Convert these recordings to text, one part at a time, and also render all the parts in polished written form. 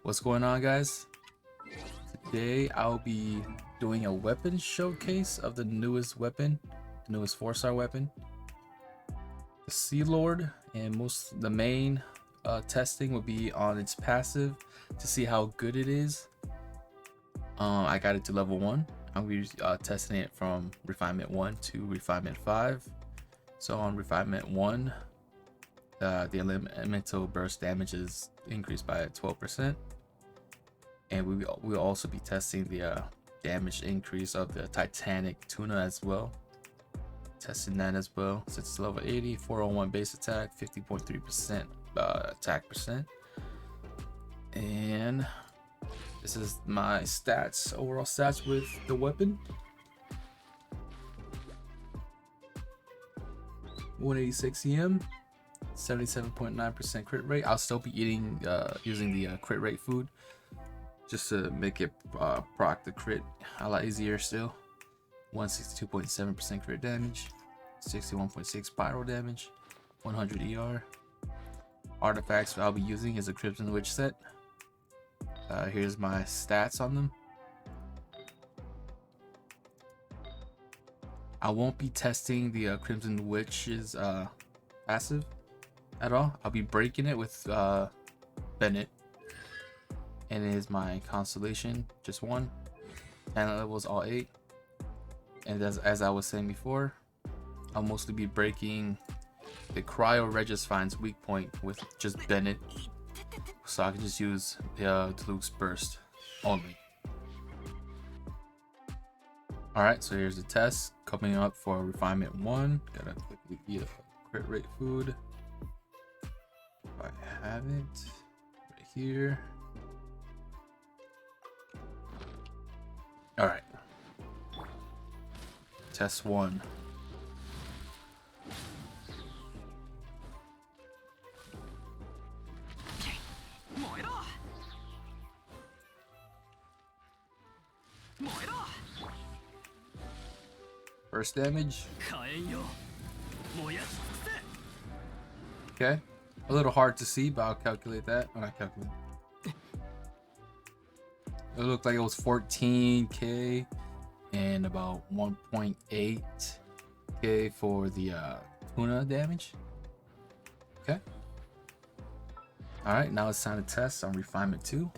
What's going on, guys? Today I'll be doing a weapon showcase of the newest weapon, the newest 4-star weapon, the Sea Lord, and the main testing will be on its passive to see how good it is. I got it to level 1. I'm going to be testing it from refinement 1 to refinement 5. So on refinement 1, the elemental burst damage is increased by 12%. And we'll also be testing the damage increase of the Titanic Tuna as well. Testing that as well. So it's level 80, 401 base attack, 50.3% attack percent. And this is my stats, overall stats with the weapon. 186 EM, 77.9% crit rate. I'll still be using the crit rate food, just to make it proc the crit a lot easier still. 162.7% crit damage, 61.6 pyro damage, 100 ER. Artifacts I'll be using is a Crimson Witch set. Here's my stats on them. I won't be testing the Crimson Witch's passive at all. I'll be breaking it with Bennett. And it is my constellation, just 1. Talent levels all 8. And as I was saying before, I'll mostly be breaking the Cryo Regisfine's weak point with just Bennett, so I can just use the Diluc's burst only. Alright, so here's the test coming up for refinement 1. Gotta quickly eat a crit rate food if I have it right here. All right. Test 1. First damage. Okay. A little hard to see, but I'll calculate that when I calculate. It looked like it was 14k and about 1.8k for the tuna damage. Okay. All right, now it's time to test on refinement 2.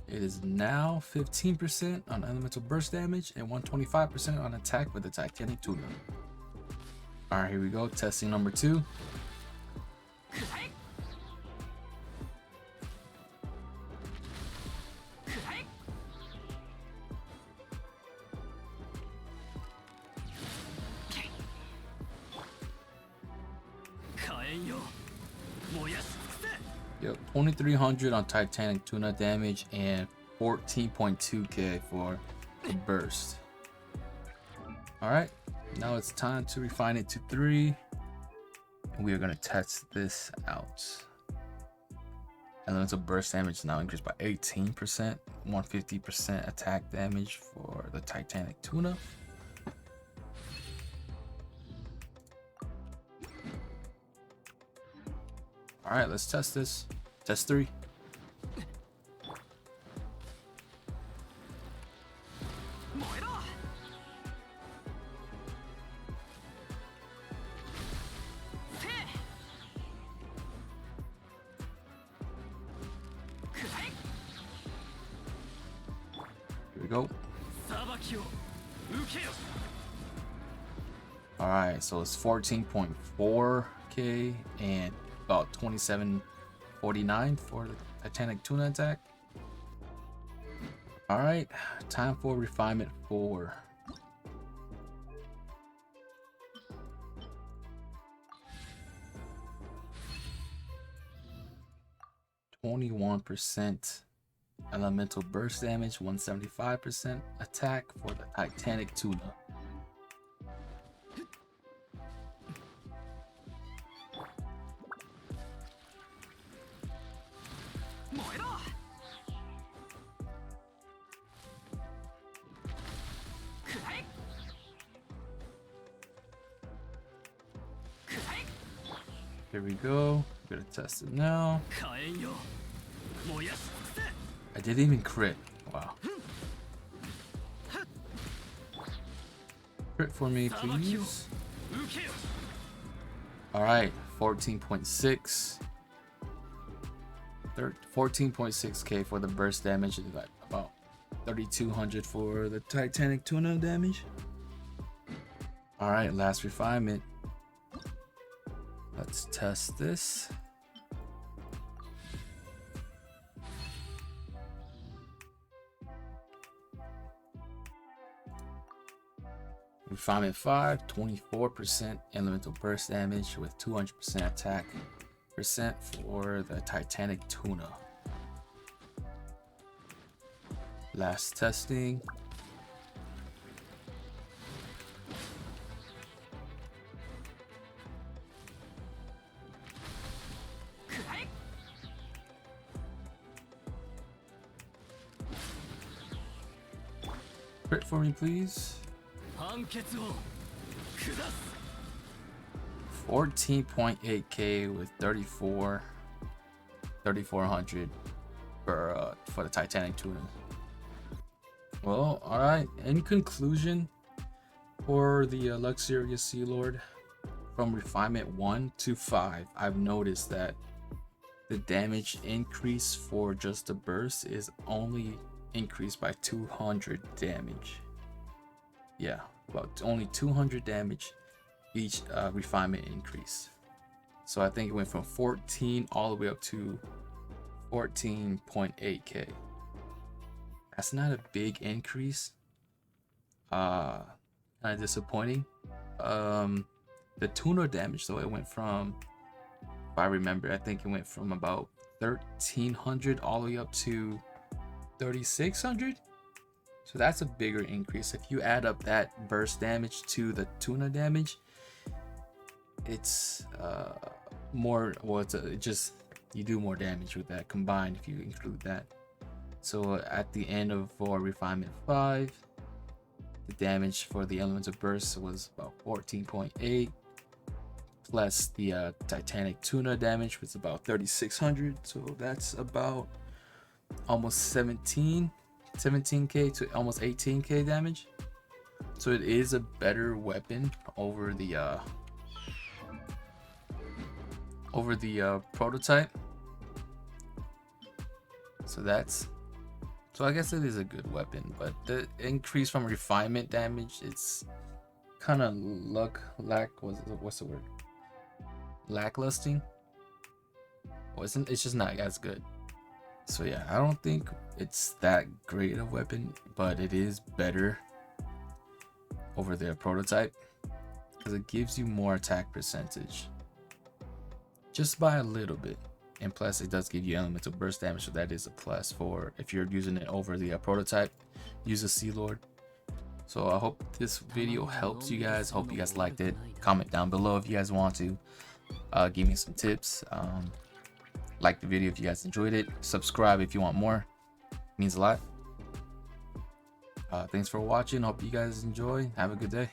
It is now 15% on elemental burst damage and 125% on attack with the Titanic Tuna. All right, here we go. Testing number 2. Yep, 2300 on Titanic Tuna damage and 14.2k for the burst. All right. Now it's time to refine it to 3, and we are going to test this out. Elemental burst damage is now increased by 18%, 150% attack damage for the Titanic Tuna. All right, let's test this. Test 3. Here we go. All right, so it's 14.4k and about 27.49 for the Titanic Tuna attack. All right, time for refinement 4. %, elemental burst damage, 175% attack for the Titanic Tuna. Here we go. I'm gonna test it now. I didn't even crit. Wow. Crit for me, please. Alright, 14.6. 14.6k for the burst damage, about 3200 for the Titanic tuna damage. Alright, last refinement. Let's test this. Refinement 5, 24% elemental burst damage with 200% attack percent for the Titanic tuna. Last testing. Crit for me, please. 14.8k with 3400 for the Titanic tuna. Well, all right. In conclusion, for the Luxurious Sea Lord, from refinement 1 to 5, I've noticed that the damage increase for just the burst is only increased by 200 damage. Yeah, about only 200 damage each refinement increase. So I think it went from 14 all the way up to 14.8k. That's not a big increase. Kind of disappointing. The tuna damage though, it went from, if I remember, I think it went from about 1300 all the way up to 3600. So that's a bigger increase. If you add up that burst damage to the tuna damage, it's more, well, it just, you do more damage with that combined if you include that. So at the end of for refinement 5, the damage for the elemental burst was about 14.8, plus the Titanic tuna damage was about 3600. So that's about almost 17k to almost 18k damage. So it is a better weapon over the prototype. So I guess it is a good weapon, but the increase from refinement damage, it's kind of what's the word? Lacklusting. It's just not as good. So yeah, I don't think it's that great a weapon, but it is better over the prototype because it gives you more attack percentage, just by a little bit. And plus it does give you elemental burst damage, so that is a plus for if you're using it over the prototype. Use a Sea Lord. So I hope this video helps you guys. Hope you guys liked it. Comment down below if you guys want to give me some tips. Like the video if you guys enjoyed it. Subscribe if you want more. It means a lot. Thanks for watching. Hope you guys enjoy. Have a good day.